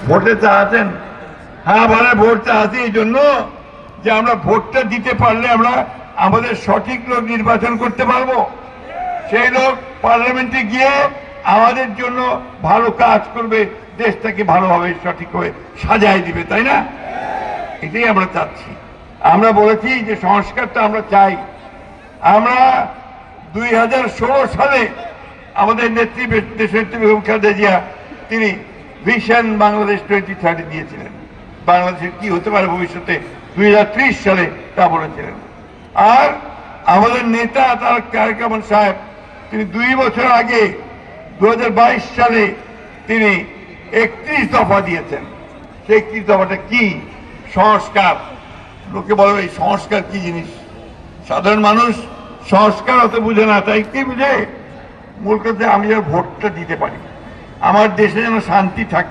ভোটে চাচ্ছেন? হ্যাঁ, মানে ভোট চাচ্ছি এই জন্য যে আমরা ভোটটা দিতে পারলে আমরা আমাদের সঠিক লোক নির্বাচন করতে পারবো। সেই লোক পার্লামেন্টে গিয়ে আমাদের জন্য ভালো কাজ করবে, দেশটাকে ভালোভাবে সঠিকভাবে সাজায় দিবে, তাই না? এটাই আমরা চাচ্ছি। আমরা বলেছি যে সংস্কারটা আমরা চাই। আমরা 2016 সালে আমাদের নেত্রী দেশনেত্রী বেগম খালেদা জিয়া তিনি ভিশন বাংলাদেশ 2030 দিয়েছিলেন। বাংলাদেশের কি হতে পারে ভবিষ্যতে 2030 সালে তা বলেছিলেন। আর আমাদের নেতা তারেক রহমান সাহেব তিনি 2 বছর আগে 2022 সালে তিনি 31 দফা দিয়েছেন। সেই 31 দফাটা কি? সংস্কার। লোকে বলে এই সংস্কার কি জিনিস? সাধারণ মানুষ সংস্কার অত বুঝে না। তাই কি বুঝে? মূল কথা আমি যেন ভোটটা দিতে পারি, আমার দেশে যেন শান্তি থাকে।